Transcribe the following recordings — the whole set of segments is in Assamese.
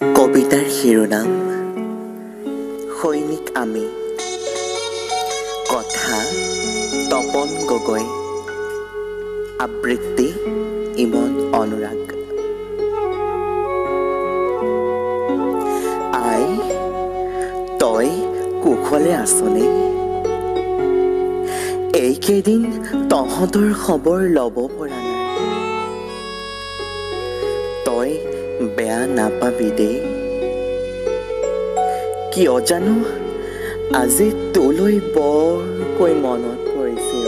কবিতাৰ শিৰোনাম সৈনিক আমি। কথা তপন গগৈ, আবৃত্তি ইমন অনুৰাগ। আই, তই কুশলে আছনে? এইকেইদিন তহঁতৰ খবৰ ল'ব পৰা নাই। তই বেয়া নাপাবি দেই, কিয় জানো আজি তোলৈ বৰকৈ মনত পৰিছে।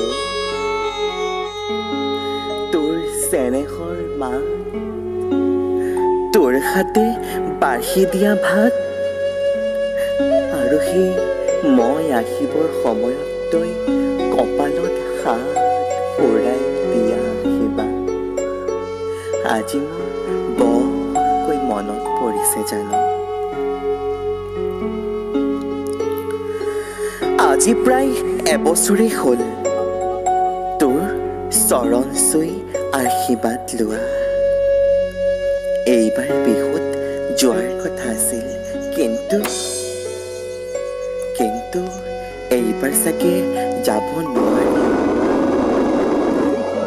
তোৰ চেনেহৰ মাত, তোৰ হাতে বাঢ়ি দিয়া ভাত, আৰু সেই মই আহিবৰ সময়ত তই কপালত হাত ফুৰাই দিয়া আশীৰ্বাদ আজি মোৰ বৰকৈ মনত পৰিছে জানো। আজি প্ৰায় এবছৰেই হ'ল তোৰ চৰণ চুই আশীৰ্বাদ লোৱা। এইবাৰ বিহুত যোৱাৰ কথা আছিল, কিন্তু এইবাৰ চাগে যাব নোৱাৰি।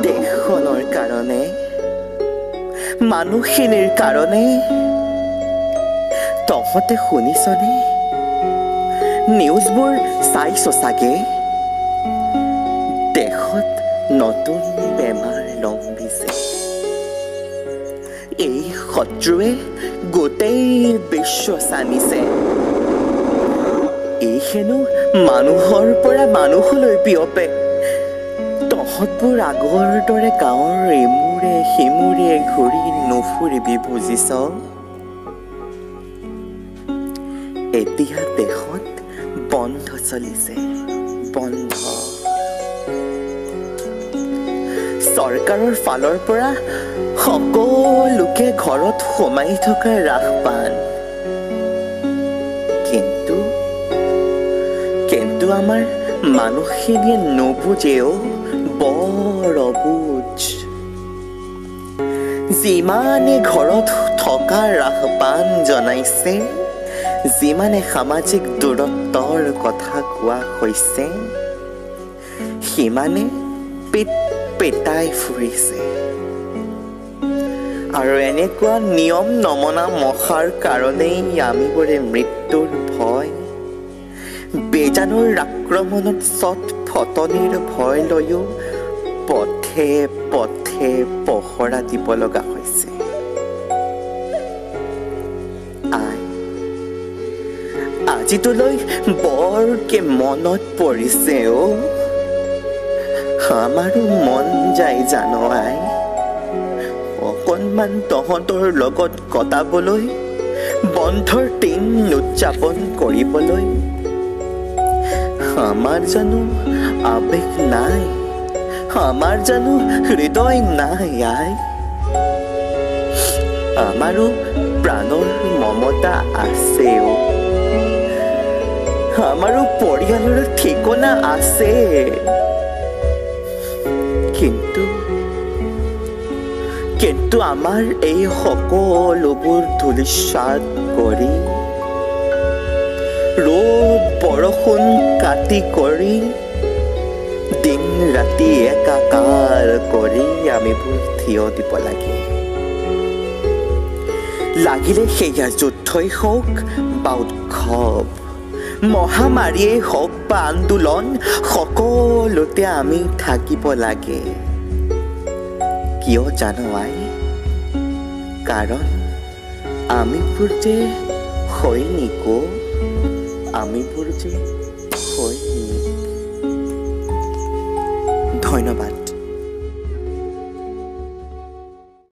দেশখনৰ কাৰণে, মানুহখিনিৰ কাৰণে। তহঁতে শুনিছনে? নিউজবোৰ চাইছ চাগে? দেশত নতুন বেমাৰ লম্বিছে। এই শত্ৰুৱে গোটেই বিশ্ব চানিছে। এই হেনো মানুহৰ পৰা মানুহলৈ বিয়পে। তহঁতবোৰ আগৰ দৰে গাঁৱৰ ইমূৰে সিমূৰে ঘূৰি নুফুৰিবি, বুজিছ? এতিয়া দেশত বন্ধ চলিছে, বন্ধ। চৰকাৰৰ ফালৰ পৰা সকলোকে ঘৰত সোমাই থকা ৰাখবান। কিন্তু আমাৰ মানুহখিনিয়ে নুবুজেও, বৰ অবুজ। যিমানে ঘৰত থকা ৰাহবান জনাইছে, যিমানে সামাজিক দূৰত্বৰ কথা কোৱা হৈছে, সিমানে পেট পেটাই ফুৰিছে। আৰু এনেকুৱা নিয়ম নমনা মহাৰ কাৰণেই আমিবোৰে মৃত্যুৰ ভয়, বেজানৰ আক্ৰমণত চট ফটনিৰ ভয় লৈও পথে পথে পহৰা দিব লগা হৈছে। আজি তোলৈ বৰকে মনত পৰিছে। আমাৰো মন যায় জানো আই, অকণমান তহঁতৰ লগত কটাবলৈ, বন্ধৰ দিন উদযাপন কৰিবলৈ। আমাৰ জানো আবেগ নাই? আমাৰ জানো হৃদয় নাই আই? আমাৰো প্ৰাণৰ মমতা আছে। আমাৰো পৰিয়ালৰ ঠিকনা আছে। কিন্তু আমাৰ এই সকলোবোৰ ধূলিসাৎ কৰি, ৰ'দ বৰষুণ কাটি কৰি, দিন ৰাতি একাকাৰ কৰি আমিবোৰ থিয় দিব লাগে। লাগিলে সেয়া যুদ্ধই হওক বা উৎসৱ, মহামাৰীয়ে হওক বা আন্দোলন, সকলোতে আমি থাকিব লাগে। কিয় জানো আই? কাৰণ আমিবোৰ যে সৈনিক, আমিবোৰ যে